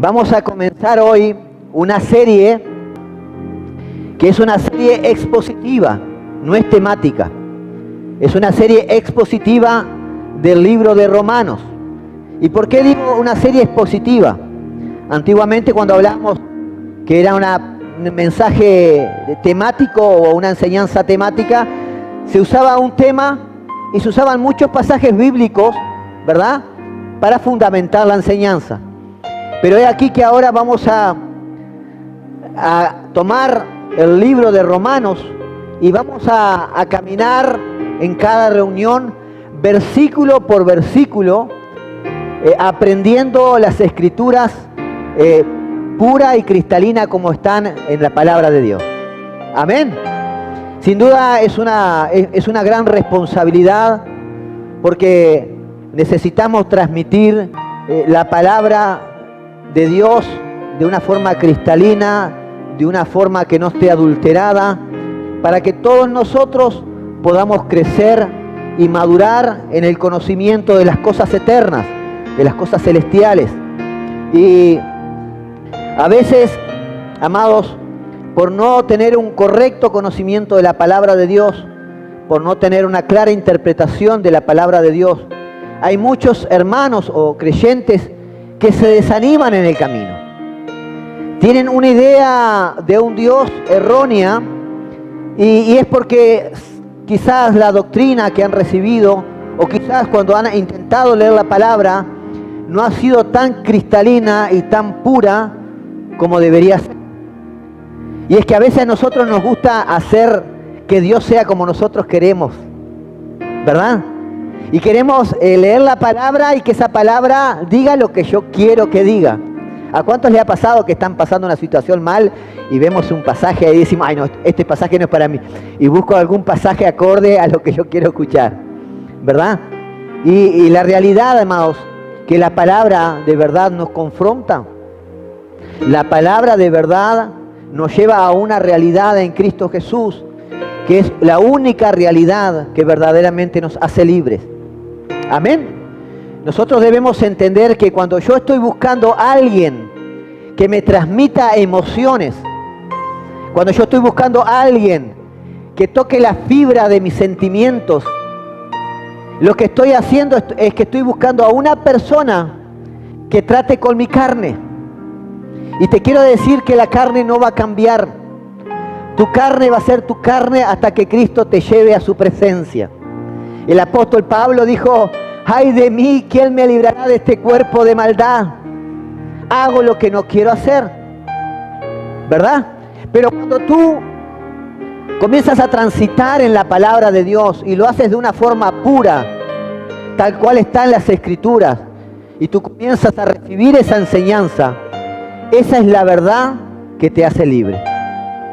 Vamos a comenzar hoy una serie que es una serie expositiva, no es temática. Es una serie expositiva del libro de Romanos. ¿Y por qué digo una serie expositiva? Antiguamente, cuando hablamos que era un mensaje temático o una enseñanza temática, se usaba un tema y se usaban muchos pasajes bíblicos, ¿verdad?, para fundamentar la enseñanza. Pero es aquí que ahora vamos a tomar el libro de Romanos y vamos a caminar en cada reunión versículo por versículo, aprendiendo las escrituras pura y cristalina como están en la palabra de Dios. Amén. Sin duda es una gran responsabilidad, porque necesitamos transmitir la palabra de Dios de una forma cristalina, de una forma que no esté adulterada, para que todos nosotros podamos crecer y madurar en el conocimiento de las cosas eternas, de las cosas celestiales. Y a veces, amados, por no tener un correcto conocimiento de la palabra de Dios, por no tener una clara interpretación de la palabra de Dios, hay muchos hermanos o creyentes que se desaniman en el camino. Tienen una idea de un Dios errónea y es porque quizás la doctrina que han recibido, o quizás cuando han intentado leer la palabra, no ha sido tan cristalina y tan pura como debería ser. Y es que a veces a nosotros nos gusta hacer que Dios sea como nosotros queremos, ¿verdad? Y queremos leer la palabra y que esa palabra diga lo que yo quiero que diga. ¿A cuántos les ha pasado que están pasando una situación mal y vemos un pasaje y decimos, ay no, este pasaje no es para mí? Y busco algún pasaje acorde a lo que yo quiero escuchar, ¿verdad? Y la realidad, amados, que la palabra de verdad nos confronta. La palabra de verdad nos lleva a una realidad en Cristo Jesús, que es la única realidad que verdaderamente nos hace libres. Amén. Nosotros debemos entender que cuando yo estoy buscando a alguien que me transmita emociones, cuando yo estoy buscando a alguien que toque la fibra de mis sentimientos, lo que estoy haciendo es que estoy buscando a una persona que trate con mi carne. Y te quiero decir que la carne no va a cambiar. Tu carne va a ser tu carne hasta que Cristo te lleve a su presencia. El apóstol Pablo dijo, ay de mí, ¿quién me librará de este cuerpo de maldad? Hago lo que no quiero hacer, ¿verdad? Pero cuando tú comienzas a transitar en la palabra de Dios y lo haces de una forma pura, tal cual está en las Escrituras, y tú comienzas a recibir esa enseñanza, esa es la verdad que te hace libre.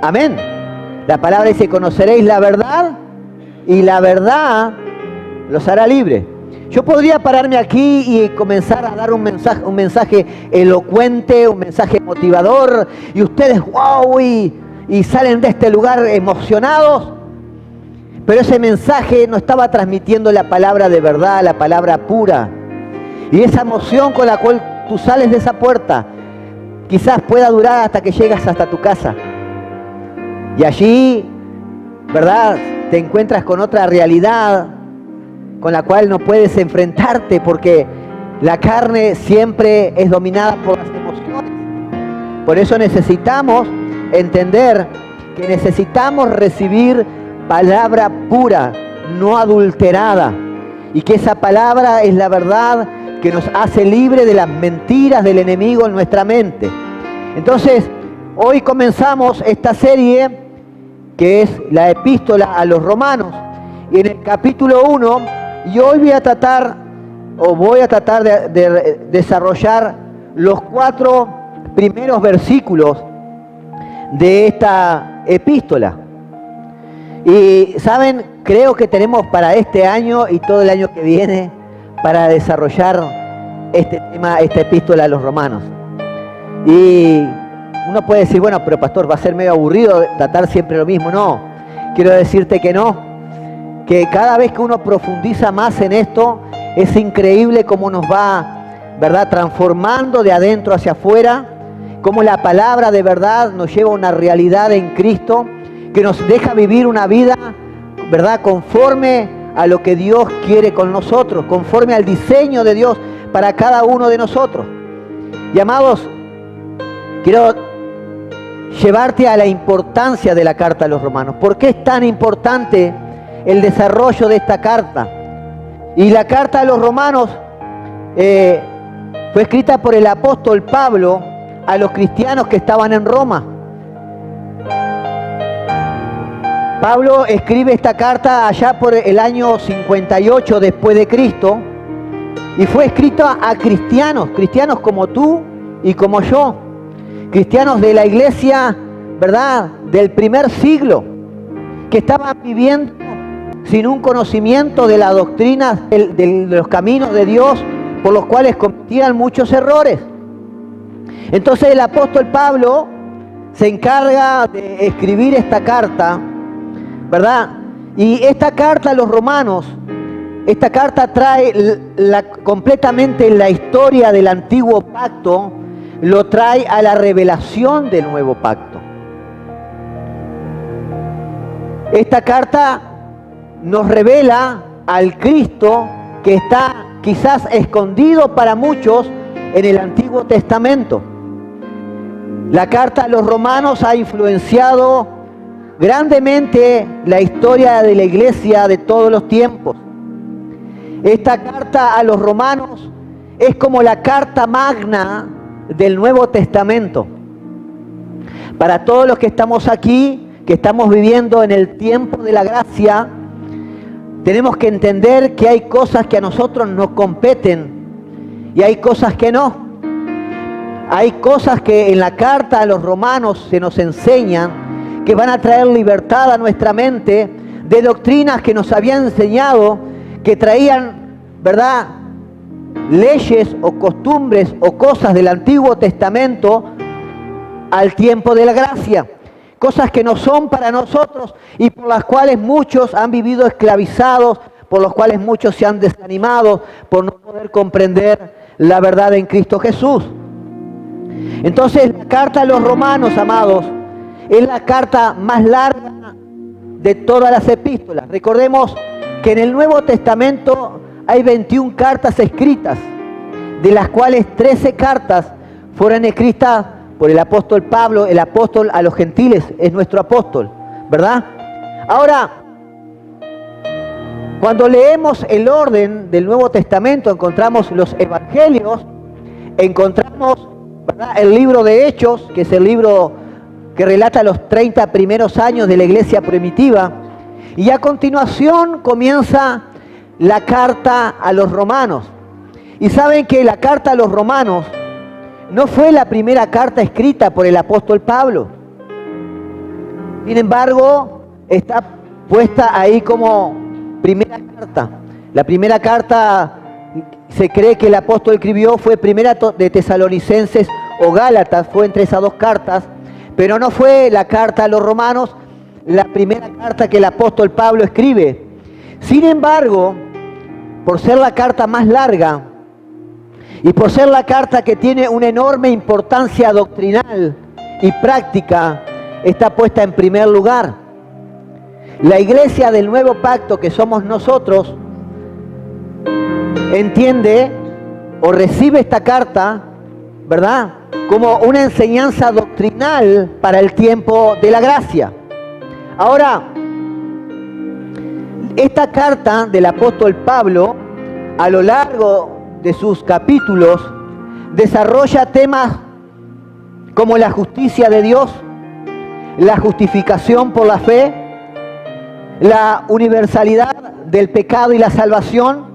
Amén. La palabra dice, conoceréis la verdad y la verdad los hará libres. Yo podría pararme aquí y comenzar a dar un mensaje elocuente, un mensaje motivador, y ustedes, wow, y salen de este lugar emocionados, pero ese mensaje no estaba transmitiendo la palabra de verdad, la palabra pura. Y esa emoción con la cual tú sales de esa puerta, quizás pueda durar hasta que llegas hasta tu casa. Y allí, ¿verdad?, te encuentras con otra realidad con la cual no puedes enfrentarte, porque la carne siempre es dominada por las emociones. Por eso necesitamos entender que necesitamos recibir palabra pura, no adulterada, y que esa palabra es la verdad que nos hace libre de las mentiras del enemigo en nuestra mente. Entonces, hoy comenzamos esta serie que es la epístola a los Romanos, y en el capítulo 1, y hoy voy a tratar de desarrollar los 4 primeros versículos de esta epístola. Y saben, creo que tenemos para este año y todo el año que viene para desarrollar este tema, esta epístola a los Romanos. Y uno puede decir, bueno, pero pastor, va a ser medio aburrido tratar siempre lo mismo. No, quiero decirte que no, que cada vez que uno profundiza más en esto, es increíble cómo nos va ¿verdad?, transformando de adentro hacia afuera, cómo la palabra de verdad nos lleva a una realidad en Cristo, que nos deja vivir una vida, ¿verdad?, conforme a lo que Dios quiere con nosotros, conforme al diseño de Dios para cada uno de nosotros. Y amados, quiero llevarte a la importancia de la carta a los romanos. ¿Por qué es tan importante el desarrollo de esta carta? Y la carta a los romanos fue escrita por el apóstol Pablo a los cristianos que estaban en Roma. Pablo escribe esta carta allá por el año 58 después de Cristo y fue escrita a cristianos, cristianos como tú y como yo, cristianos de la iglesia, ¿verdad?, del primer siglo, que estaban viviendo sin un conocimiento de la doctrina, de los caminos de Dios, por los cuales cometían muchos errores. Entonces el apóstol Pablo se encarga de escribir esta carta, ¿verdad? Y esta carta a los romanos, esta carta trae completamente la historia del antiguo pacto, lo trae a la revelación del nuevo pacto. Esta carta nos revela al Cristo que está quizás escondido para muchos en el Antiguo Testamento. La carta a los romanos ha influenciado grandemente la historia de la iglesia de todos los tiempos. Esta carta a los romanos es como la carta magna del Nuevo Testamento. Para todos los que estamos aquí, que estamos viviendo en el tiempo de la gracia, tenemos que entender que hay cosas que a nosotros nos competen y hay cosas que no. Hay cosas que en la carta a los romanos se nos enseñan que van a traer libertad a nuestra mente de doctrinas que nos habían enseñado, que traían, ¿verdad?, leyes o costumbres o cosas del Antiguo Testamento al tiempo de la gracia. Cosas que no son para nosotros y por las cuales muchos han vivido esclavizados, por los cuales muchos se han desanimado por no poder comprender la verdad en Cristo Jesús. Entonces la carta a los romanos, amados, es la carta más larga de todas las epístolas. Recordemos que en el Nuevo Testamento hay 21 cartas escritas, de las cuales 13 cartas fueron escritas por el apóstol Pablo, el apóstol a los gentiles, es nuestro apóstol, ¿verdad? Ahora, cuando leemos el orden del Nuevo Testamento, encontramos los evangelios, encontramos, ¿verdad?, el libro de Hechos, que es el libro que relata los 30 primeros años de la iglesia primitiva, y a continuación comienza la carta a los romanos. Y saben que la carta a los romanos no fue la primera carta escrita por el apóstol Pablo. Sin embargo, está puesta ahí como primera carta. La primera carta se cree que el apóstol escribió fue primera de Tesalonicenses o Gálatas, fue entre esas dos cartas, pero no fue la carta a los romanos la primera carta que el apóstol Pablo escribe. Sin embargo, por ser la carta más larga y por ser la carta que tiene una enorme importancia doctrinal y práctica, está puesta en primer lugar. La iglesia del nuevo pacto, que somos nosotros, entiende o recibe esta carta, ¿verdad?, como una enseñanza doctrinal para el tiempo de la gracia. Ahora, esta carta del apóstol Pablo, a lo largo de sus capítulos, desarrolla temas como la justicia de Dios, la justificación por la fe, la universalidad del pecado y la salvación,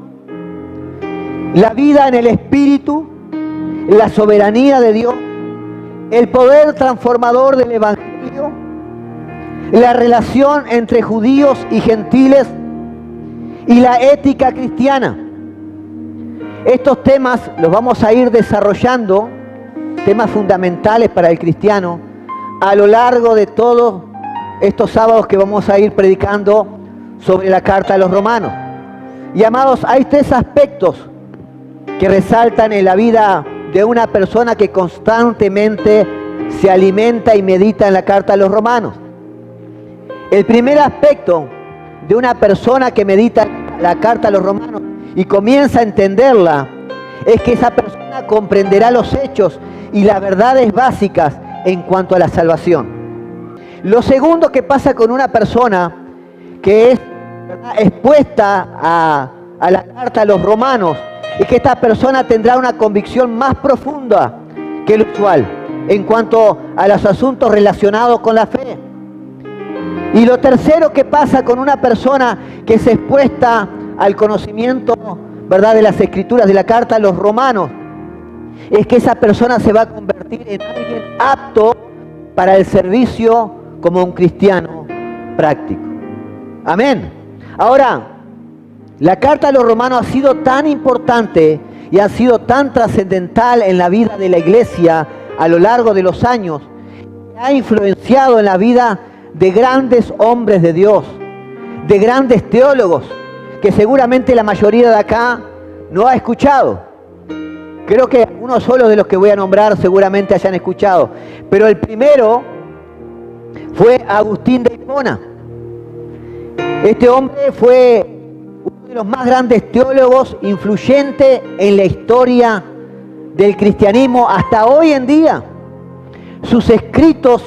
la vida en el Espíritu, la soberanía de Dios, el poder transformador del Evangelio, la relación entre judíos y gentiles y la ética cristiana. Estos temas los vamos a ir desarrollando, temas fundamentales para el cristiano, a lo largo de todos estos sábados que vamos a ir predicando sobre la carta a los romanos. Y amados, hay tres aspectos que resaltan en la vida de una persona que constantemente se alimenta y medita en la carta a los romanos. El primer aspecto de una persona que medita la carta a los romanos y comienza a entenderla es que esa persona comprenderá los hechos y las verdades básicas en cuanto a la salvación. Lo segundo que pasa con una persona que es expuesta a la carta a los romanos es que esta persona tendrá una convicción más profunda que lo usual en cuanto a los asuntos relacionados con la fe. Y lo tercero que pasa con una persona que es expuesta al conocimiento, ¿verdad?, de las escrituras, de la carta a los romanos, es que esa persona se va a convertir en alguien apto para el servicio como un cristiano práctico. Amén. Ahora, la carta a los romanos ha sido tan importante y ha sido tan trascendental en la vida de la iglesia a lo largo de los años, ha influenciado en la vida de grandes hombres de Dios, de grandes teólogos, que seguramente la mayoría de acá no ha escuchado. Creo que uno solo de los que voy a nombrar seguramente hayan escuchado. Pero el primero fue Agustín de Hipona. Este hombre fue uno de los más grandes teólogos, influyente en la historia del cristianismo hasta hoy en día. Sus escritos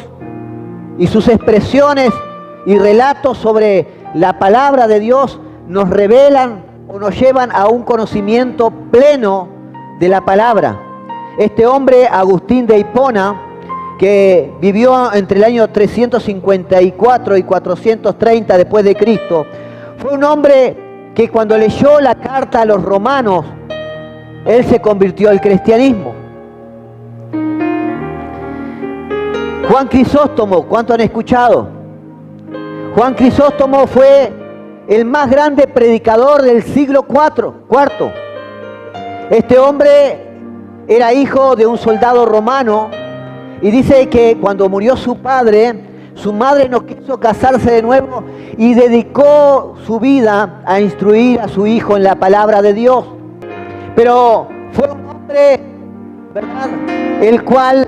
y sus expresiones y relatos sobre la palabra de Dios nos revelan o nos llevan a un conocimiento pleno de la palabra. Este hombre, Agustín de Hipona, que vivió entre el año 354 y 430 después de Cristo, fue un hombre que cuando leyó la carta a los romanos, él se convirtió al cristianismo. Juan Crisóstomo, ¿cuánto han escuchado? Juan Crisóstomo fue el más grande predicador del siglo IV. Este hombre era hijo de un soldado romano y dice que cuando murió su padre, su madre no quiso casarse de nuevo y dedicó su vida a instruir a su hijo en la palabra de Dios. Pero fue un hombre, ¿verdad?, el cual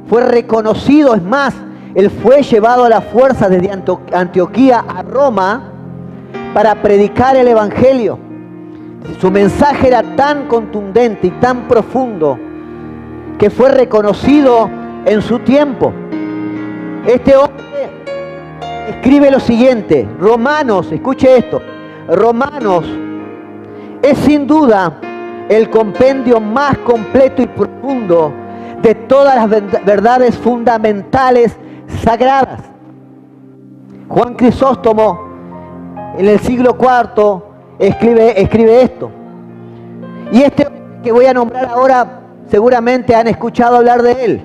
fue reconocido. Es más, él fue llevado a la fuerza desde Antioquía a Roma para predicar el evangelio. Su mensaje era tan contundente y tan profundo que fue reconocido en su tiempo. Este hombre escribe lo siguiente: Romanos, escuche esto, Romanos es sin duda el compendio más completo y profundo de todas las verdades fundamentales sagradas. Juan Crisóstomo en el siglo IV escribe esto. Y este que voy a nombrar ahora, seguramente han escuchado hablar de él,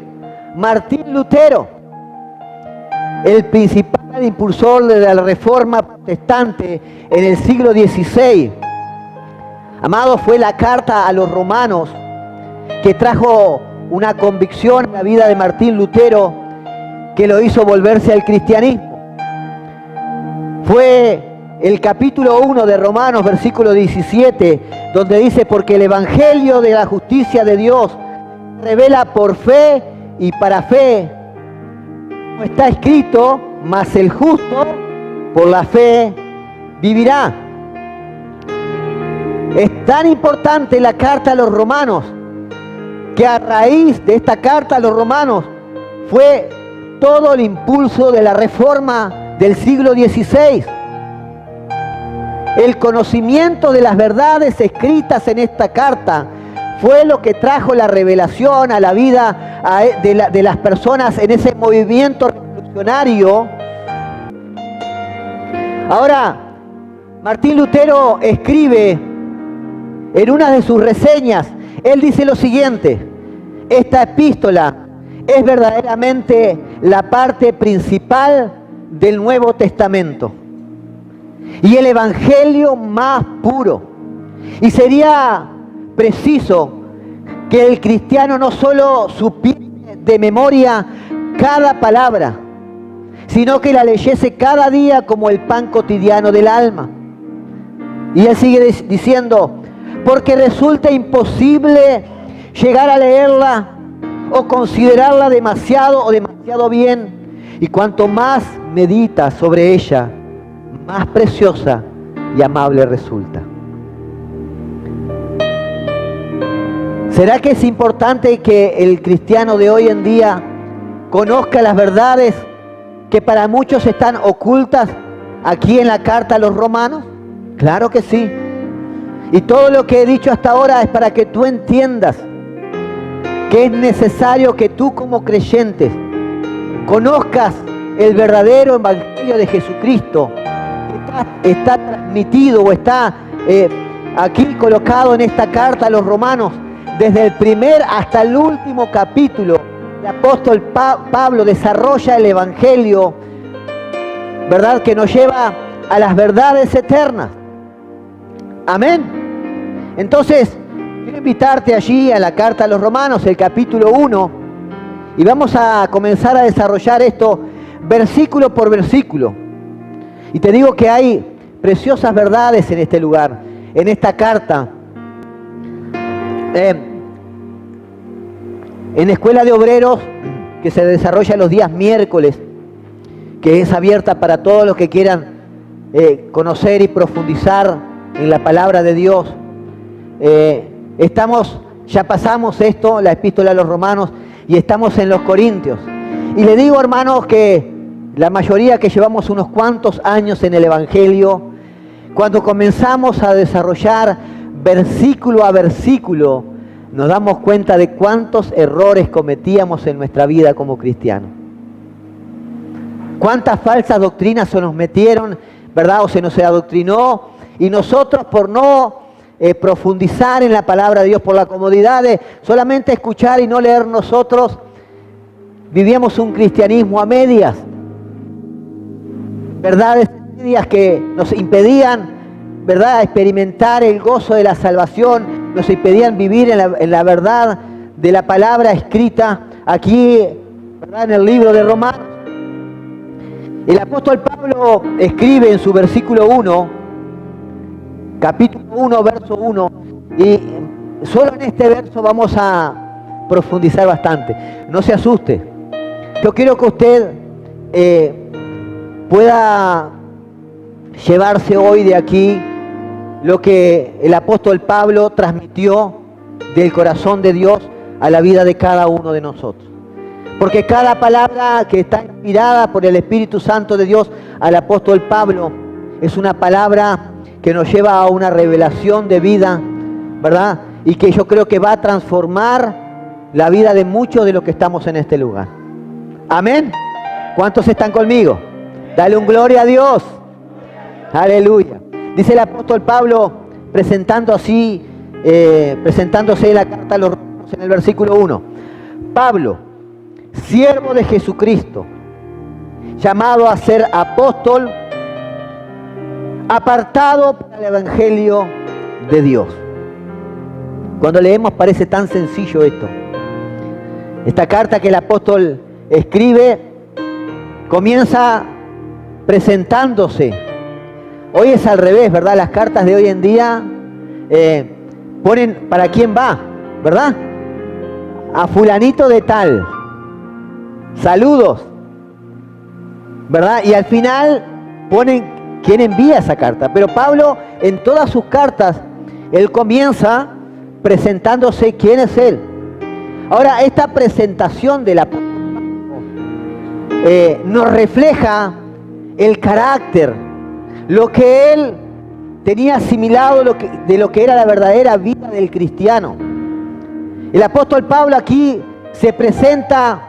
Martín Lutero, el principal impulsor de la Reforma protestante en el siglo XVI. Amado, fue la carta a los romanos que trajo una convicción en la vida de Martín Lutero que lo hizo volverse al cristianismo. Fue el capítulo 1 de Romanos, versículo 17, donde dice: porque el evangelio de la justicia de Dios revela por fe y para fe. Como está escrito, mas el justo por la fe vivirá. Es tan importante la carta a los romanos que a raíz de esta carta a los romanos fue todo el impulso de la reforma del siglo XVI. El conocimiento de las verdades escritas en esta carta fue lo que trajo la revelación a la vida de las personas en ese movimiento revolucionario. Ahora, Martín Lutero escribe en una de sus reseñas, él dice lo siguiente: esta epístola es verdaderamente la parte principal del Nuevo Testamento y el evangelio más puro. Y sería preciso que el cristiano no solo supiera de memoria cada palabra, sino que la leyese cada día como el pan cotidiano del alma. Y él sigue diciendo: porque resulta imposible llegar a leerla o considerarla demasiado o demasiado bien. Y cuanto más meditas sobre ella, más preciosa y amable resulta. ¿Será que es importante que el cristiano de hoy en día conozca las verdades que para muchos están ocultas aquí en la carta a los romanos? Claro que sí. Y todo lo que he dicho hasta ahora es para que tú entiendas que es necesario que tú como creyente conozcas el verdadero evangelio de Jesucristo. Está transmitido o está aquí colocado en esta carta a los romanos. Desde el primer hasta el último capítulo, el apóstol Pablo desarrolla el evangelio, ¿verdad?, que nos lleva a las verdades eternas. Amén. Entonces, quiero invitarte allí a la carta a los romanos, el capítulo 1, y vamos a comenzar a desarrollar esto versículo por versículo. Y te digo que hay preciosas verdades en este lugar, en esta carta. En la Escuela de Obreros, que se desarrolla los días miércoles, que es abierta para todos los que quieran conocer y profundizar en la palabra de Dios. Ya pasamos esto, la epístola a los romanos, y estamos en los Corintios. Y le digo, hermanos, que la mayoría que llevamos unos cuantos años en el evangelio, cuando comenzamos a desarrollar versículo a versículo, nos damos cuenta de cuántos errores cometíamos en nuestra vida como cristianos. Cuántas falsas doctrinas se nos metieron, ¿verdad? O se nos adoctrinó, y nosotros por no profundizar en la palabra de Dios, por la comodidad de solamente escuchar y no leer nosotros, vivíamos un cristianismo a medias. Verdades medias que nos impedían, ¿verdad?, experimentar el gozo de la salvación, nos impedían vivir en la verdad de la palabra escrita aquí, ¿verdad?, en el libro de Romanos. El apóstol Pablo escribe en su versículo 1, capítulo 1, verso 1, y solo en este verso vamos a profundizar bastante. No se asuste. Yo quiero que usted pueda llevarse hoy de aquí lo que el apóstol Pablo transmitió del corazón de Dios a la vida de cada uno de nosotros. Porque cada palabra que está inspirada por el Espíritu Santo de Dios al apóstol Pablo es una palabra que nos lleva a una revelación de vida, ¿verdad? Y que yo creo que va a transformar la vida de muchos de los que estamos en este lugar. Amén. ¿Cuántos están conmigo? Dale un gloria a Dios. Aleluya. Dice el apóstol Pablo, presentándose en la carta a los romanos en el versículo 1. Pablo, siervo de Jesucristo, llamado a ser apóstol, apartado para el evangelio de Dios. Cuando leemos parece tan sencillo esto. Esta carta que el apóstol escribe comienza presentándose. Hoy es al revés, ¿verdad? Las cartas de hoy en día ponen para quién va, ¿verdad? A fulanito de tal. Saludos, ¿verdad? Y al final ponen quién envía esa carta. Pero Pablo, en todas sus cartas, él comienza presentándose quién es él. Ahora, esta presentación del apóstol nos refleja el carácter, lo que él tenía asimilado de lo que era la verdadera vida del cristiano. El apóstol Pablo aquí se presenta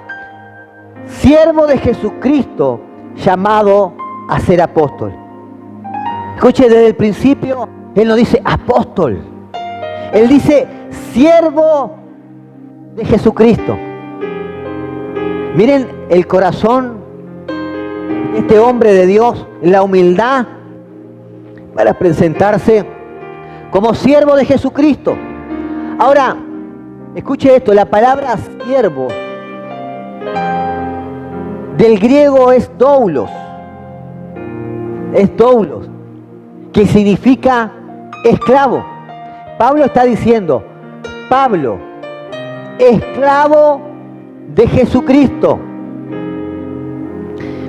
siervo de Jesucristo, llamado a ser apóstol. Escuche, desde el principio, él no dice apóstol. Él dice siervo de Jesucristo. Miren el corazón de este hombre de Dios, la humildad para presentarse como siervo de Jesucristo. Ahora, escuche esto, la palabra siervo del griego es doulos. Es doulos, que significa esclavo. Pablo está diciendo, Pablo, esclavo de Jesucristo.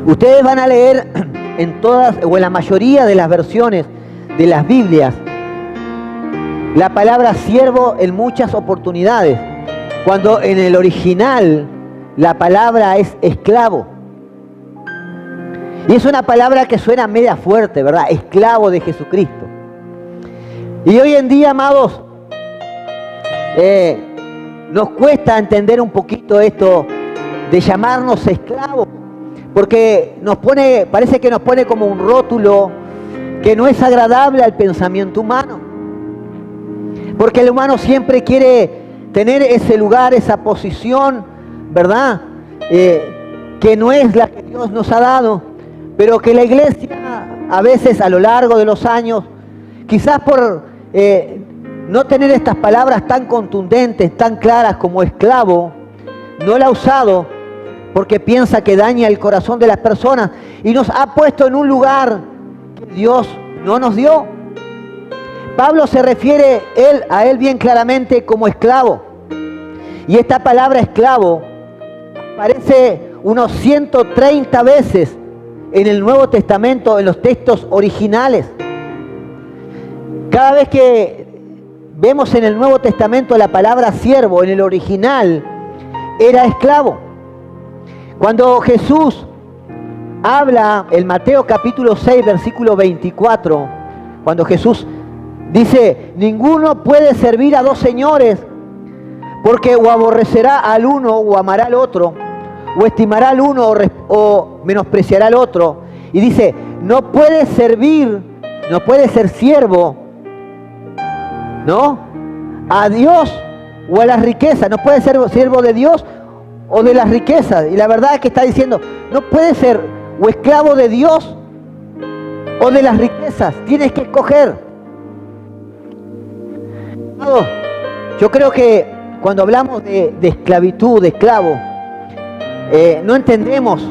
Ustedes van a leer en todas o en la mayoría de las versiones de las Biblias la palabra siervo en muchas oportunidades, cuando en el original la palabra es esclavo. Y es una palabra que suena media fuerte, ¿verdad? Esclavo de Jesucristo. Y hoy en día, amados, nos cuesta entender un poquito esto de llamarnos esclavos, porque parece que nos pone como un rótulo que no es agradable al pensamiento humano. Porque el humano siempre quiere tener ese lugar, esa posición, ¿verdad? Que no es la que Dios nos ha dado, pero que la iglesia a veces a lo largo de los años, quizás por no tener estas palabras tan contundentes, tan claras como esclavo, no la ha usado porque piensa que daña el corazón de las personas y nos ha puesto en un lugar que Dios no nos dio. Pablo se refiere a él bien claramente como esclavo. Y esta palabra esclavo aparece unos 130 veces en el Nuevo Testamento, en los textos originales. Cada vez que vemos en el Nuevo Testamento la palabra siervo, en el original era esclavo. Cuando Jesús habla en Mateo capítulo 6, versículo 24, cuando Jesús dice, ninguno puede servir a dos señores, porque o aborrecerá al uno o amará al otro, o estimará al uno o menospreciará al otro. Y dice, no puede ser siervo, ¿no?, a Dios o a las riquezas. No puede ser siervo de Dios o de las riquezas. Y la verdad es que está diciendo, no puede ser o esclavo de Dios o de las riquezas. Tienes que escoger. Yo creo que cuando hablamos de esclavitud, de esclavo, no entendemos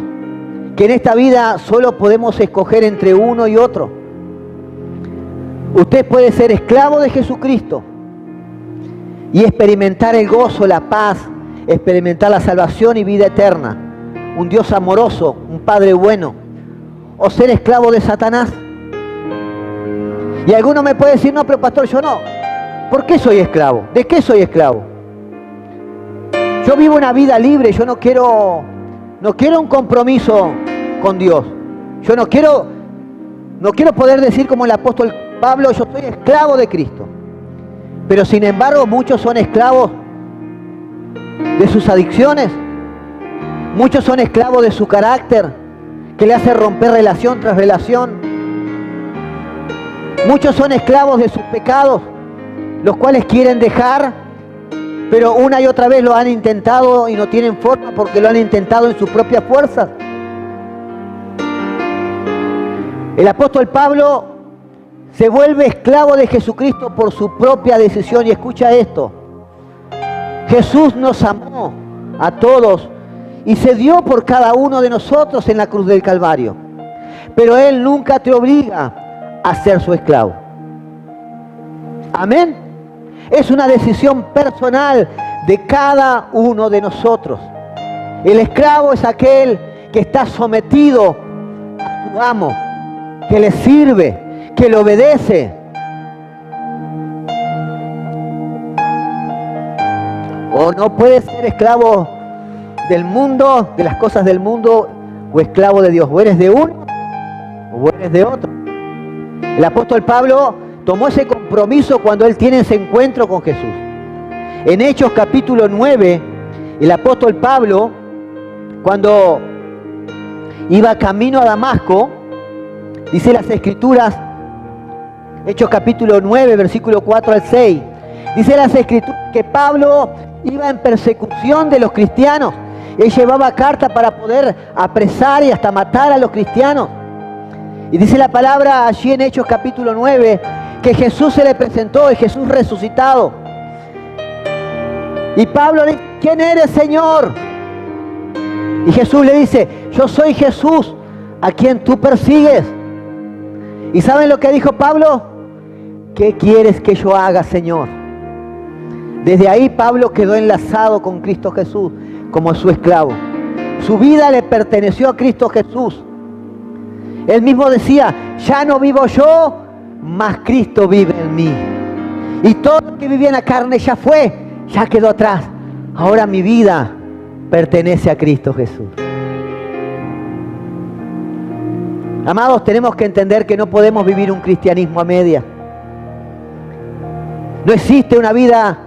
que en esta vida solo podemos escoger entre uno y otro. Usted puede ser esclavo de Jesucristo y experimentar el gozo, la paz, experimentar la salvación y vida eterna. Un Dios amoroso, un Padre bueno. O ser esclavo de Satanás. Y alguno me puede decir, no, pero pastor, yo no. ¿Por qué soy esclavo? ¿De qué soy esclavo? Yo vivo una vida libre, yo no quiero un compromiso con Dios. Yo no quiero poder decir como el apóstol Pablo, yo soy esclavo de Cristo. Pero sin embargo, muchos son esclavos de sus adicciones. Muchos son esclavos de su carácter, que le hace romper relación tras relación. Muchos son esclavos de sus pecados, los cuales quieren dejar, pero una y otra vez lo han intentado y no tienen forma porque lo han intentado en sus propias fuerzas. El apóstol Pablo se vuelve esclavo de Jesucristo por su propia decisión. Y escucha esto: Jesús nos amó a todos y se dio por cada uno de nosotros en la cruz del Calvario. Pero Él nunca te obliga a ser su esclavo. Amén. Es una decisión personal de cada uno de nosotros. El esclavo es aquel que está sometido a su amo, que le sirve, que le obedece. O no puede ser esclavo del mundo, de las cosas del mundo, o esclavo de Dios. O eres de uno o eres de otro. El apóstol Pablo tomó ese compromiso cuando él tiene ese encuentro con Jesús. En Hechos capítulo 9, el apóstol Pablo, cuando iba camino a Damasco, dice las Escrituras, Hechos capítulo 9, versículo 4 al 6, dice las Escrituras que Pablo iba en persecución de los cristianos. Él llevaba carta para poder apresar y hasta matar a los cristianos. Y dice la palabra allí en Hechos capítulo 9, que Jesús se le presentó, y Jesús resucitado. Y Pablo le dice, ¿quién eres, Señor? Y Jesús le dice, yo soy Jesús, a quien tú persigues. ¿Y saben lo que dijo Pablo? ¿qué quieres que yo haga, Señor? Desde ahí Pablo quedó enlazado con Cristo Jesús como su esclavo. Su vida le perteneció a Cristo Jesús. Él mismo decía, ya no vivo yo, mas Cristo vive en mí. Y todo lo que vivía en la carne ya fue, ya quedó atrás. Ahora mi vida pertenece a Cristo Jesús. Amados, tenemos que entender que no podemos vivir un cristianismo a medias. No existe una vida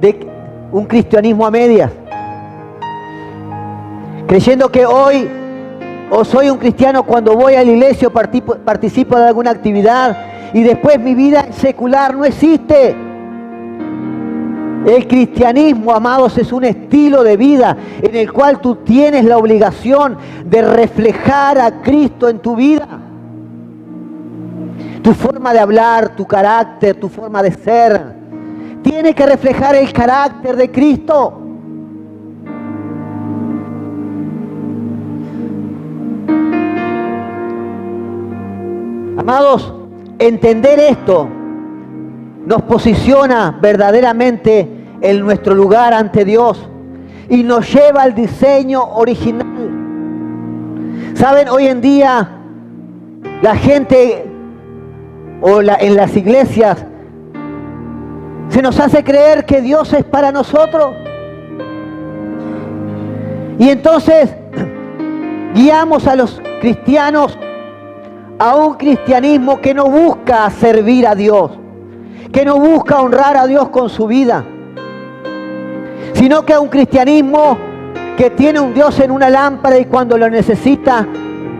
de un cristianismo a medias. Creyendo que hoy o soy un cristiano cuando voy a la iglesia o participo de alguna actividad y después mi vida secular no existe. El cristianismo, amados, es un estilo de vida en el cual tú tienes la obligación de reflejar a Cristo en tu vida. Tu forma de hablar, tu carácter, tu forma de ser, tiene que reflejar el carácter de Cristo. Amados, entender esto nos posiciona verdaderamente en nuestro lugar ante Dios y nos lleva al diseño original. Saben, hoy en día la gente en las iglesias se nos hace creer que Dios es para nosotros. Y entonces guiamos a los cristianos a un cristianismo que no busca servir a Dios, que no busca honrar a Dios con su vida, sino que a un cristianismo que tiene un Dios en una lámpara y cuando lo necesita,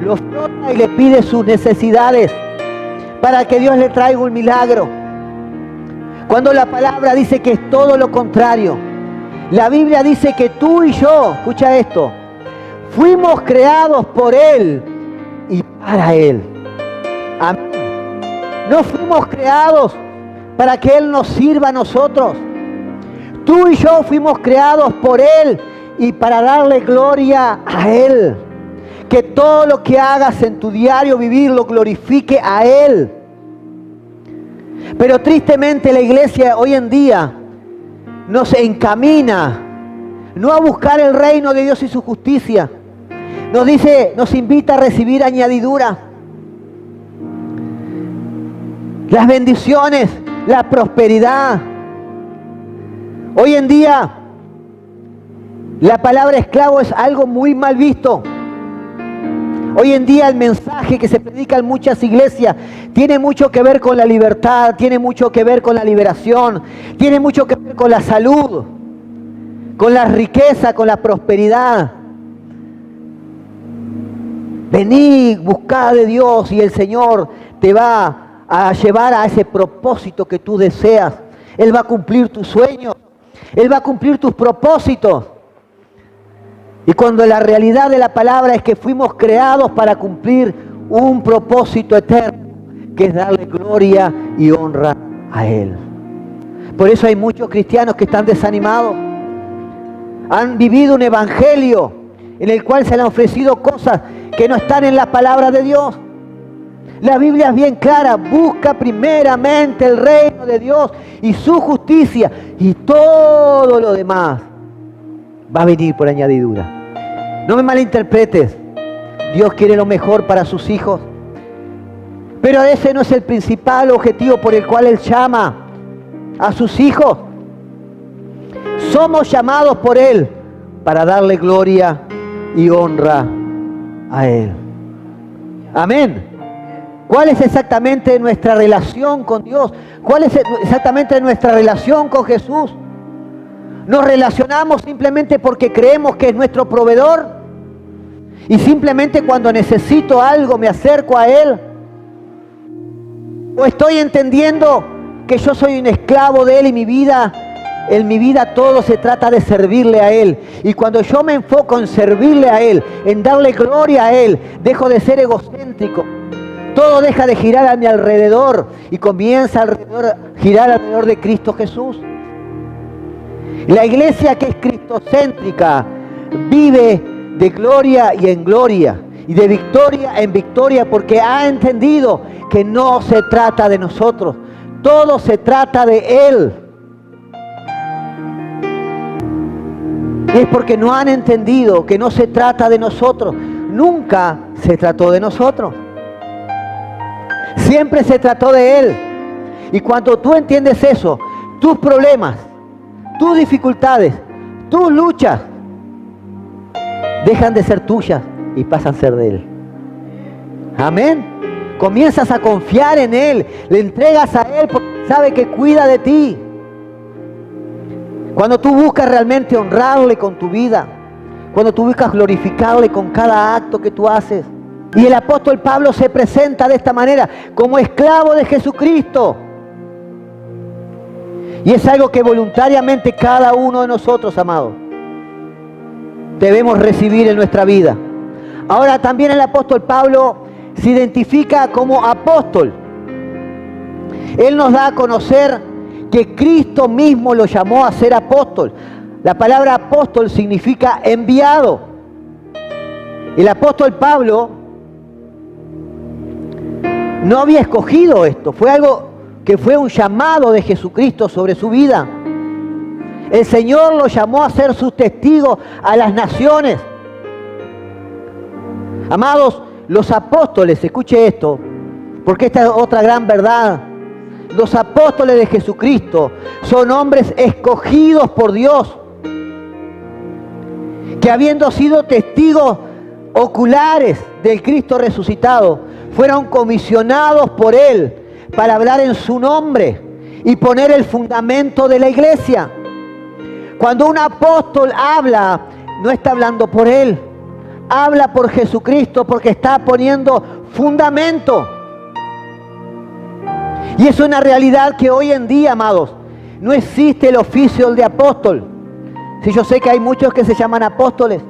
lo frota y le pide sus necesidades para que Dios le traiga un milagro. Cuando la palabra dice que es todo lo contrario. La Biblia dice que tú y yo, escucha esto, fuimos creados por Él y para Él. Amén. No fuimos creados para que Él nos sirva a nosotros. Tú y yo fuimos creados por Él y para darle gloria a Él. Que todo lo que hagas en tu diario vivir lo glorifique a Él. Pero tristemente la iglesia hoy en día nos encamina no a buscar el reino de Dios y su justicia. Nos invita a recibir añadidura. Las bendiciones, la prosperidad. Hoy en día la palabra esclavo es algo muy mal visto. Hoy en día el mensaje que se predica en muchas iglesias tiene mucho que ver con la libertad, tiene mucho que ver con la liberación, tiene mucho que ver con la salud, con la riqueza, con la prosperidad. Vení, buscad de Dios y el Señor te va a llevar a ese propósito que tú deseas. Él va a cumplir tus sueños, Él va a cumplir tus propósitos. Y cuando la realidad de la palabra es que fuimos creados para cumplir un propósito eterno, que es darle gloria y honra a Él. Por eso hay muchos cristianos que están desanimados. Han vivido un evangelio en el cual se le han ofrecido cosas que no están en la palabra de Dios. La Biblia es bien clara, busca primeramente el reino de Dios y su justicia y todo lo demás va a venir por añadidura. No me malinterpretes, Dios quiere lo mejor para sus hijos, pero ese no es el principal objetivo por el cual Él llama a sus hijos. Somos llamados por Él para darle gloria y honra a Él. Amén. ¿Cuál es exactamente nuestra relación con Dios? ¿Cuál es exactamente nuestra relación con Jesús? ¿Nos relacionamos simplemente porque creemos que es nuestro proveedor? Y simplemente cuando necesito algo me acerco a Él. ¿O estoy entendiendo que yo soy un esclavo de Él y en mi vida todo se trata de servirle a Él? Y cuando yo me enfoco en servirle a Él, en darle gloria a Él, dejo de ser egocéntrico. Todo deja de girar a mi alrededor y comienza a girar alrededor de Cristo Jesús. La iglesia que es cristocéntrica vive de gloria y en gloria y de victoria en victoria porque ha entendido que no se trata de nosotros. Todo se trata de Él. Y es porque no han entendido que no se trata de nosotros. Nunca se trató de nosotros. Siempre se trató de Él. Y cuando tú entiendes eso, tus problemas, tus dificultades, tus luchas, dejan de ser tuyas y pasan a ser de Él. Amén. Comienzas a confiar en Él, le entregas a Él porque sabe que cuida de ti. Cuando tú buscas realmente honrarle con tu vida, cuando tú buscas glorificarle con cada acto que tú haces. Y el apóstol Pablo se presenta de esta manera, como esclavo de Jesucristo. Y es algo que voluntariamente cada uno de nosotros, amados, debemos recibir en nuestra vida. Ahora también el apóstol Pablo se identifica como apóstol. Él nos da a conocer que Cristo mismo lo llamó a ser apóstol. La palabra apóstol significa enviado. El apóstol Pablo no había escogido esto, fue algo que fue un llamado de Jesucristo sobre su vida. El Señor lo llamó a ser sus testigos a las naciones. Amados, los apóstoles, escuche esto, porque esta es otra gran verdad. Los apóstoles de Jesucristo son hombres escogidos por Dios, que habiendo sido testigos oculares del Cristo resucitado, fueron comisionados por Él para hablar en su nombre y poner el fundamento de la iglesia. Cuando un apóstol habla, no está hablando por él, habla por Jesucristo porque está poniendo fundamento. Y es una realidad que hoy en día, amados, no existe el oficio de apóstol. Si yo sé que hay muchos que se llaman apóstoles,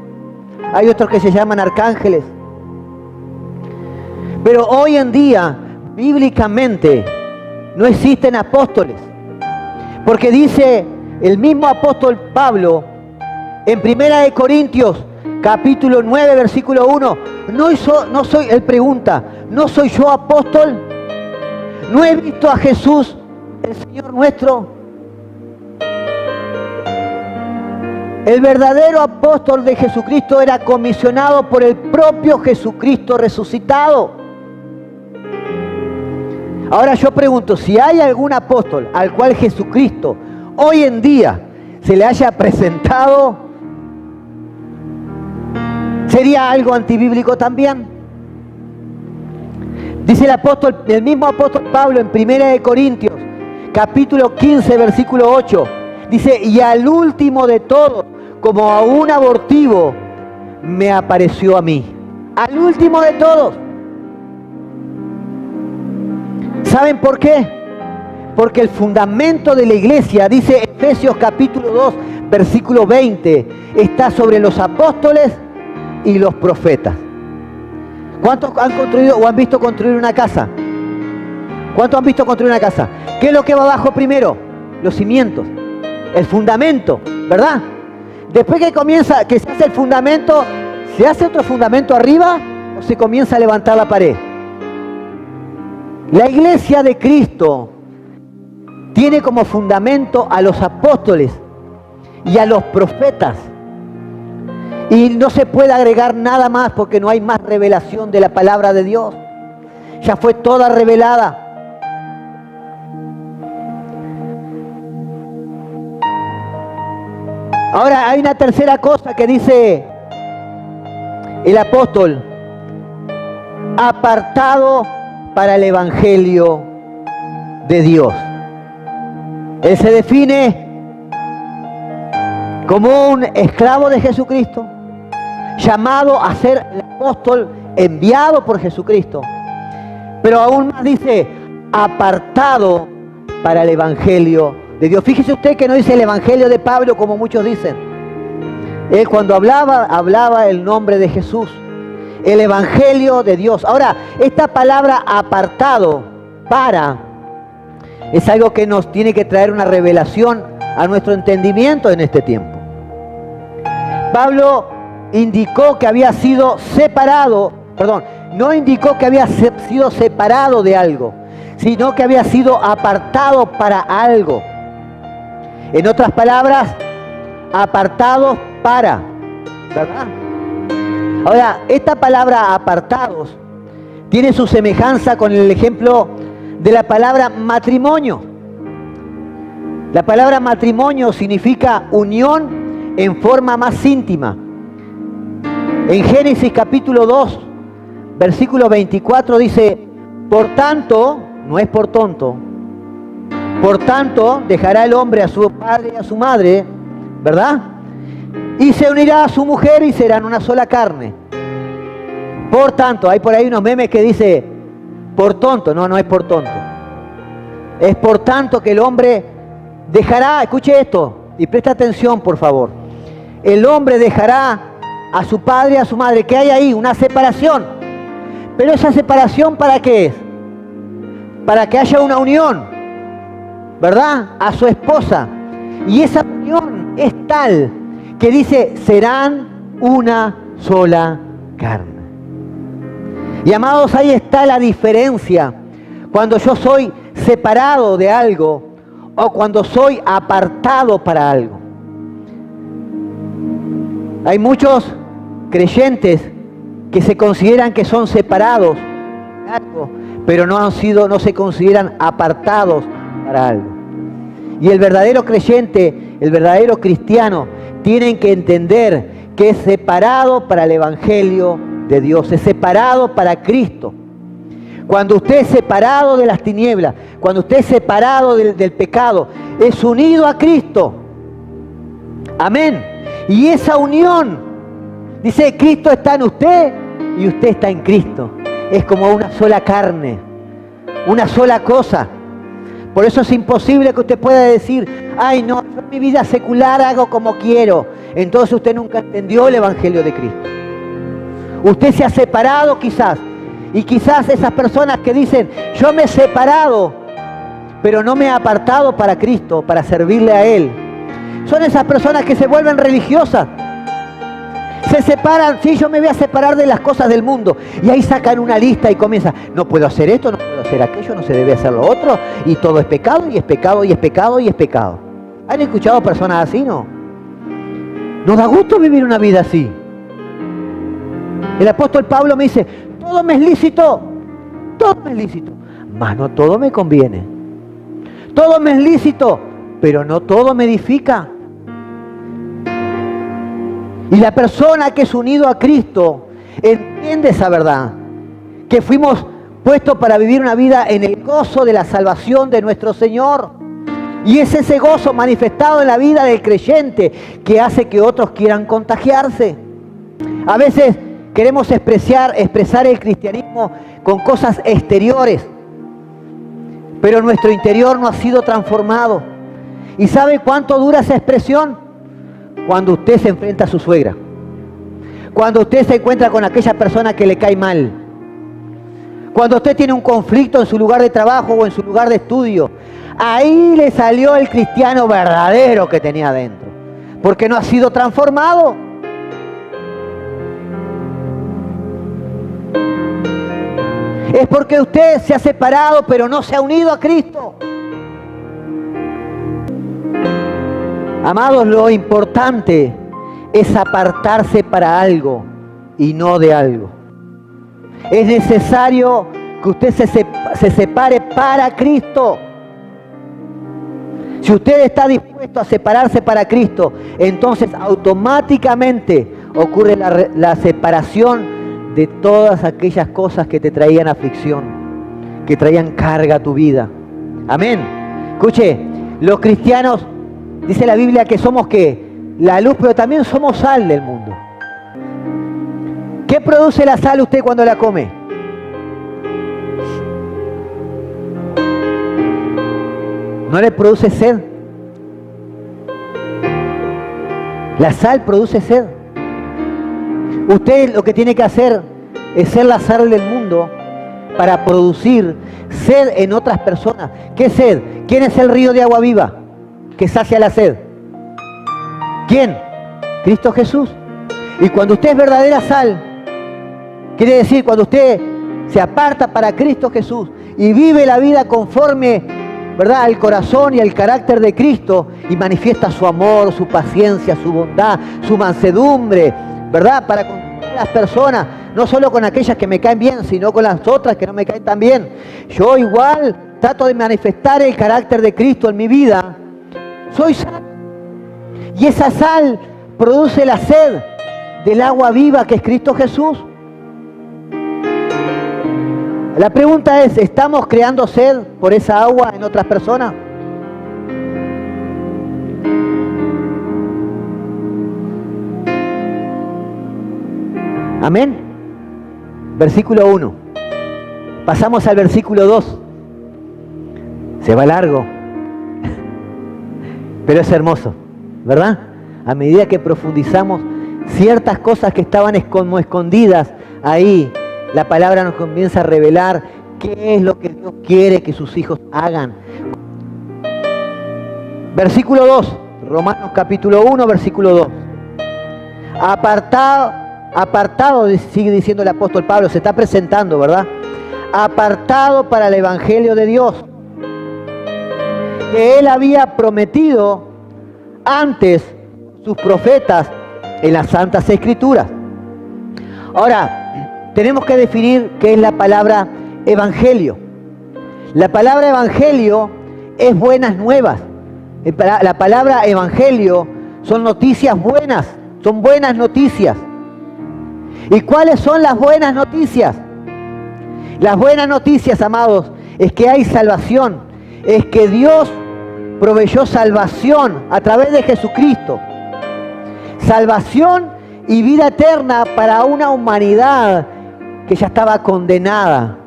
hay otros que se llaman arcángeles. Pero hoy en día, bíblicamente, no existen apóstoles. Porque dice el mismo apóstol Pablo en 1 Corintios capítulo 9 versículo 1, él pregunta, ¿no soy yo apóstol? ¿No he visto a Jesús, el Señor nuestro? El verdadero apóstol de Jesucristo era comisionado por el propio Jesucristo resucitado. Ahora yo pregunto, si hay algún apóstol al cual Jesucristo hoy en día se le haya presentado, ¿sería algo antibíblico también? Dice el mismo apóstol Pablo en 1 Corintios, capítulo 15, versículo 8, dice, y al último de todos, como a un abortivo, me apareció a mí. Al último de todos. ¿Saben por qué? Porque el fundamento de la iglesia, dice Efesios capítulo 2, versículo 20, está sobre los apóstoles y los profetas. ¿Cuántos han construido o han visto construir una casa? ¿Cuántos han visto construir una casa? ¿Qué es lo que va abajo primero? Los cimientos, el fundamento, ¿verdad? Después que se hace el fundamento, ¿se hace otro fundamento arriba o se comienza a levantar la pared? La iglesia de Cristo tiene como fundamento a los apóstoles y a los profetas. Y no se puede agregar nada más porque no hay más revelación de la palabra de Dios. Ya fue toda revelada. Ahora hay una tercera cosa que dice el apóstol: apartado para el evangelio de Dios. Él se define como un esclavo de Jesucristo, llamado a ser el apóstol enviado por Jesucristo. Pero aún más dice, apartado para el evangelio de Dios. Fíjese usted que no dice el evangelio de Pablo como muchos dicen. Él cuando hablaba el nombre de Jesús. El evangelio de Dios. Ahora, esta palabra apartado para es algo que nos tiene que traer una revelación a nuestro entendimiento en este tiempo. Pablo indicó que había sido separado, no indicó que había sido separado de algo, sino que había sido apartado para algo. En otras palabras, apartados para, ¿verdad? Ahora, esta palabra apartados tiene su semejanza con el ejemplo de la palabra matrimonio. La palabra matrimonio significa unión en forma más íntima. En Génesis capítulo 2, versículo 24 dice, por tanto, no es por tonto, por tanto dejará el hombre a su padre y a su madre, ¿verdad? Y se unirá a su mujer y serán una sola carne. Por tanto, hay por ahí unos memes que dice, por tonto, no es por tonto. Es por tanto que el hombre dejará, escuche esto, y presta atención por favor. El hombre dejará a su padre y a su madre, que hay ahí una separación. Pero esa separación, ¿para qué es? Para que haya una unión, ¿verdad? A su esposa. Y esa unión es tal que dice, serán una sola carne. Y amados, ahí está la diferencia. Cuando yo soy separado de algo o cuando soy apartado para algo. Hay muchos creyentes que se consideran que son separados de algo, pero no se consideran apartados para algo. Y el verdadero creyente, el verdadero cristiano, tienen que entender que es separado para el Evangelio de Dios, es separado para Cristo. Cuando usted es separado de las tinieblas, cuando usted es separado del pecado, es unido a Cristo. Amén. Y esa unión, dice, Cristo está en usted y usted está en Cristo. Es como una sola carne, una sola cosa. Por eso es imposible que usted pueda decir, ay no, yo en mi vida secular hago como quiero. Entonces usted nunca entendió el Evangelio de Cristo. Usted se ha separado quizás. Y quizás esas personas que dicen, yo me he separado, pero no me he apartado para Cristo, para servirle a Él. Son esas personas que se vuelven religiosas. Se separan, sí, yo me voy a separar de las cosas del mundo. Y ahí sacan una lista y comienzan, no puedo hacer esto, no puedo hacer aquello, no se debe hacer lo otro. Y todo es pecado, y es pecado, y es pecado, y es pecado. ¿Han escuchado personas así, no? Nos da gusto vivir una vida así. El apóstol Pablo me dice, todo me es lícito, mas no todo me conviene. Todo me es lícito, pero no todo me edifica. Y la persona que es unido a Cristo entiende esa verdad, que fuimos puestos para vivir una vida en el gozo de la salvación de nuestro Señor. Y es ese gozo manifestado en la vida del creyente que hace que otros quieran contagiarse. A veces queremos expresar el cristianismo con cosas exteriores, pero nuestro interior no ha sido transformado. ¿Y sabe cuánto dura esa expresión? Cuando usted se enfrenta a su suegra, cuando usted se encuentra con aquella persona que le cae mal, cuando usted tiene un conflicto en su lugar de trabajo o en su lugar de estudio. Ahí le salió el cristiano verdadero que tenía adentro, porque no ha sido transformado. Es porque usted se ha separado, pero no se ha unido a Cristo. Amados, lo importante es apartarse para algo y no de algo. Es necesario que usted se separe para Cristo. Si usted está dispuesto a separarse para Cristo, entonces automáticamente ocurre la separación de todas aquellas cosas que te traían aflicción, que traían carga a tu vida. Amén. Escuche, los cristianos, dice la Biblia que somos ¿qué? La luz, pero también somos sal del mundo. ¿Qué produce la sal usted cuando la come? ¿No le produce sed? La sal produce sed. Usted lo que tiene que hacer es ser la sal del mundo para producir sed en otras personas. ¿Qué sed? ¿Quién es el río de agua viva que sacia la sed? ¿Quién? Cristo Jesús. Y cuando usted es verdadera sal, quiere decir cuando usted se aparta para Cristo Jesús y vive la vida conforme, ¿verdad?, al corazón y al carácter de Cristo y manifiesta su amor, su paciencia, su bondad, su mansedumbre, ¿verdad?, para con las personas, no solo con aquellas que me caen bien, sino con las otras que no me caen tan bien. Yo igual trato de manifestar el carácter de Cristo en mi vida. Soy sal. Y esa sal produce la sed del agua viva que es Cristo Jesús. La pregunta es, ¿estamos creando sed por esa agua en otras personas? Amén. Versículo 1. Pasamos al versículo 2. Se va largo, pero es hermoso, ¿verdad? A medida que profundizamos ciertas cosas que estaban como escondidas ahí, la palabra nos comienza a revelar qué es lo que Dios quiere que sus hijos hagan. Versículo 2, Romanos capítulo 1, versículo 2. Apartado, sigue diciendo el apóstol Pablo, se está presentando, ¿verdad? Apartado para el evangelio de Dios, que Él había prometido antes sus profetas en las Santas Escrituras. Ahora, tenemos que definir qué es la palabra evangelio. La palabra evangelio es buenas nuevas. La palabra evangelio son noticias buenas, son buenas noticias. ¿Y cuáles son las buenas noticias? Las buenas noticias, amados, es que hay salvación, es que Dios proveyó salvación a través de Jesucristo. Salvación y vida eterna para una humanidad que ya estaba condenada.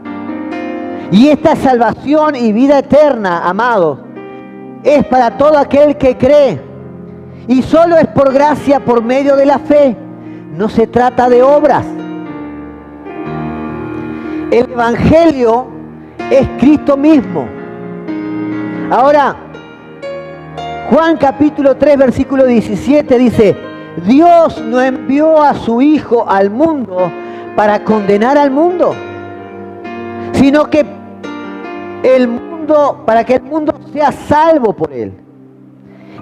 Y esta salvación y vida eterna, amados, es para todo aquel que cree. Y solo es por gracia, por medio de la fe. No se trata de obras. El evangelio es Cristo mismo. Ahora, Juan capítulo 3, versículo 17 dice: Dios no envió a su Hijo al mundo para condenar al mundo, sino que para que el mundo sea salvo por Él.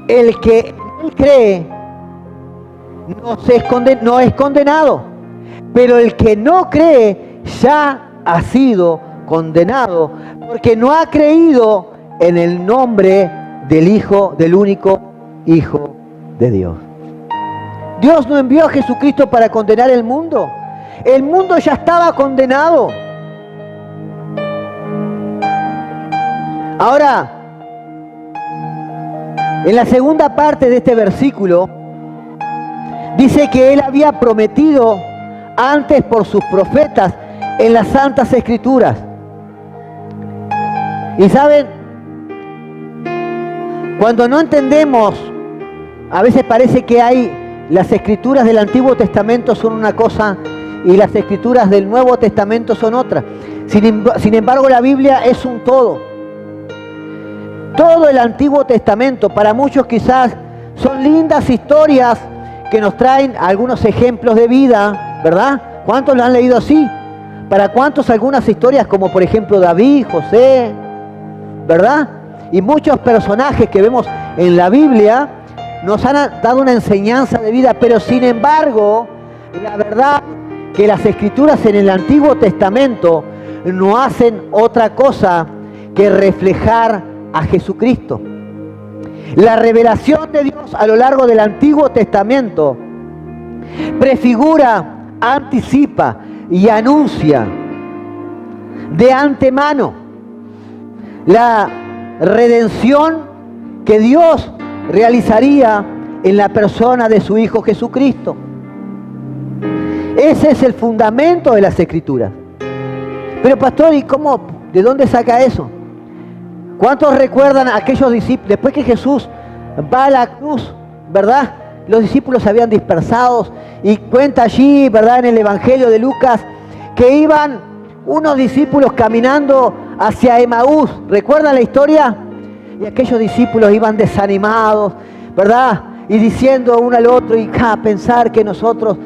El que en Él cree no es condenado, pero el que no cree ya ha sido condenado, porque no ha creído en el nombre del único Hijo de Dios. Dios no envió a Jesucristo para condenar el mundo. El mundo ya estaba condenado. Ahora, en la segunda parte de este versículo, dice que Él había prometido antes por sus profetas en las Santas Escrituras. Y saben, cuando no entendemos, a veces parece que las Escrituras del Antiguo Testamento son una cosa y las Escrituras del Nuevo Testamento son otra. Sin embargo, la Biblia es un todo. Todo el Antiguo Testamento, para muchos quizás, son lindas historias que nos traen algunos ejemplos de vida, ¿verdad? ¿Cuántos lo han leído así? Para cuántos algunas historias como por ejemplo David, José, ¿verdad? Y muchos personajes que vemos en la Biblia nos han dado una enseñanza de vida, pero sin embargo, la verdad que las Escrituras en el Antiguo Testamento no hacen otra cosa que reflejar a Jesucristo. La revelación de Dios a lo largo del Antiguo Testamento prefigura, anticipa y anuncia de antemano la redención que Dios realizaría en la persona de su Hijo Jesucristo. Ese es el fundamento de las Escrituras. Pero pastor, ¿y cómo? ¿De dónde saca eso? ¿Cuántos recuerdan a aquellos discípulos? Después que Jesús va a la cruz, ¿verdad? Los discípulos se habían dispersado y cuenta allí, ¿verdad?, en el Evangelio de Lucas, que iban unos discípulos caminando hacia Emaús. ¿Recuerdan la historia? Y aquellos discípulos iban desanimados, ¿verdad? Y diciendo uno al otro, y pensar que nosotros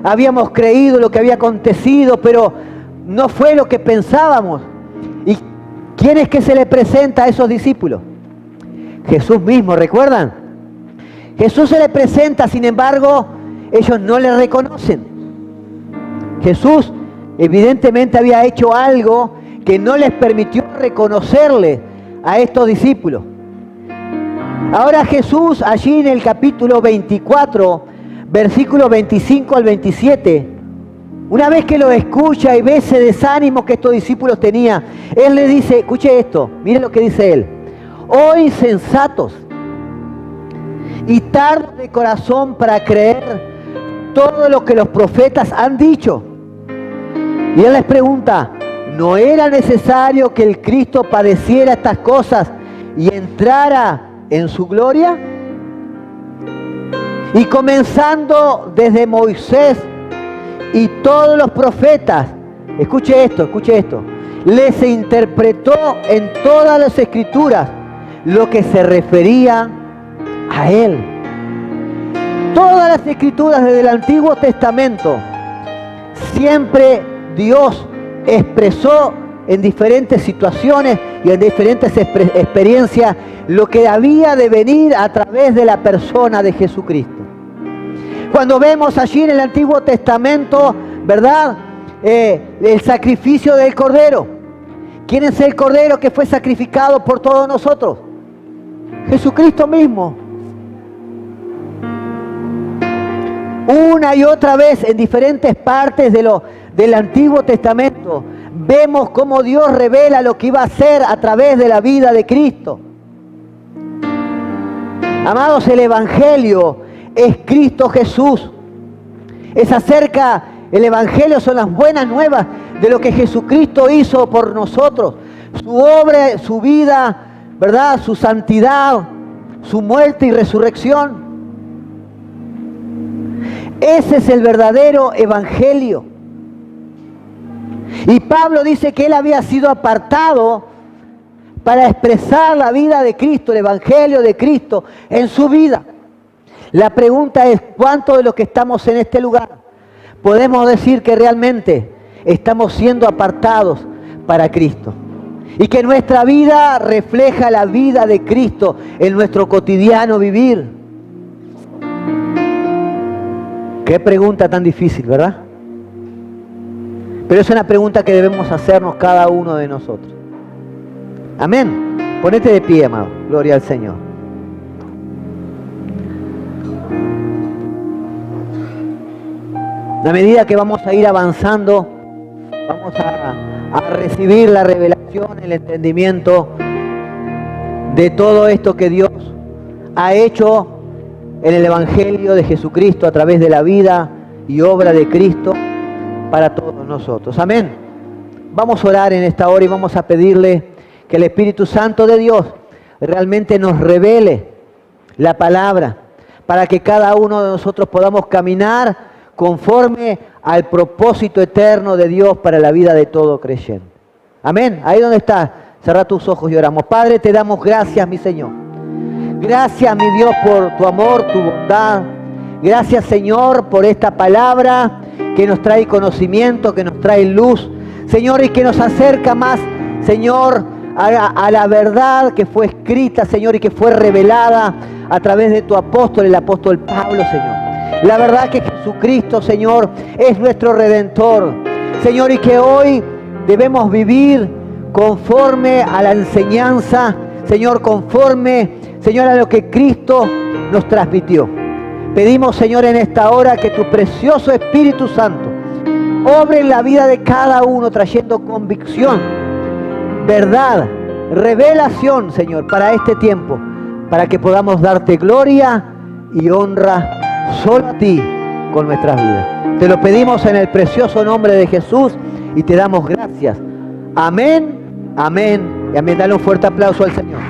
habíamos creído lo que había acontecido, pero no fue lo que pensábamos. Y ¿Quién es que se le presenta a esos discípulos? Jesús mismo, ¿recuerdan? Jesús se le presenta, sin embargo, ellos no le reconocen. Jesús evidentemente había hecho algo que no les permitió reconocerle a estos discípulos. Ahora Jesús, allí en el capítulo 24, versículos 25 al 27, una vez que lo escucha y ve ese desánimo que estos discípulos tenían, Él le dice, escuche esto, mire lo que dice Él. Oh insensatos y tardos de corazón para creer todo lo que los profetas han dicho. Y Él les pregunta, ¿no era necesario que el Cristo padeciera estas cosas y entrara en su gloria? Y comenzando desde Moisés y todos los profetas, escuche esto, les interpretó en todas las escrituras lo que se refería a Él. Todas las escrituras desde el Antiguo Testamento, siempre Dios expresó en diferentes situaciones y en diferentes experiencias lo que había de venir a través de la persona de Jesucristo. Cuando vemos allí en el Antiguo Testamento, ¿verdad? El sacrificio del Cordero. ¿Quién es el Cordero que fue sacrificado por todos nosotros? Jesucristo mismo. Una y otra vez en diferentes partes del Antiguo Testamento vemos cómo Dios revela lo que iba a hacer a través de la vida de Cristo. Amados, el Evangelio es Cristo Jesús. El Evangelio son las buenas nuevas de lo que Jesucristo hizo por nosotros. Su obra, su vida, ¿verdad? Su santidad, su muerte y resurrección. Ese es el verdadero Evangelio. Y Pablo dice que él había sido apartado para expresar la vida de Cristo, el Evangelio de Cristo en su vida. La pregunta es, ¿cuántos de los que estamos en este lugar podemos decir que realmente estamos siendo apartados para Cristo? Y que nuestra vida refleja la vida de Cristo en nuestro cotidiano vivir. Qué pregunta tan difícil, ¿verdad? Pero es una pregunta que debemos hacernos cada uno de nosotros. Amén. Ponete de pie, amado. Gloria al Señor. A medida que vamos a ir avanzando, vamos a recibir la revelación, el entendimiento de todo esto que Dios ha hecho en el Evangelio de Jesucristo a través de la vida y obra de Cristo para todos nosotros. Amén. Vamos a orar en esta hora y vamos a pedirle que el Espíritu Santo de Dios realmente nos revele la palabra para que cada uno de nosotros podamos caminar conforme al propósito eterno de Dios para la vida de todo creyente. Amén. Ahí donde estás, cerra tus ojos y oramos. Padre, te damos gracias, mi Señor. Gracias, mi Dios, por tu amor, tu bondad. Gracias, Señor, por esta palabra que nos trae conocimiento, que nos trae luz, Señor, y que nos acerca más, Señor, a la verdad que fue escrita, Señor, y que fue revelada a través de tu apóstol, el apóstol Pablo, Señor. La verdad que Jesucristo, Señor, es nuestro Redentor, Señor, y que hoy debemos vivir conforme a la enseñanza, Señor, conforme, Señor, a lo que Cristo nos transmitió. Pedimos, Señor, en esta hora que tu precioso Espíritu Santo obre en la vida de cada uno, trayendo convicción, verdad, revelación, Señor, para este tiempo, para que podamos darte gloria y honra solo a ti con nuestras vidas. Te lo pedimos en el precioso nombre de Jesús y te damos gracias. Amén, amén y amén. Dale un fuerte aplauso al Señor.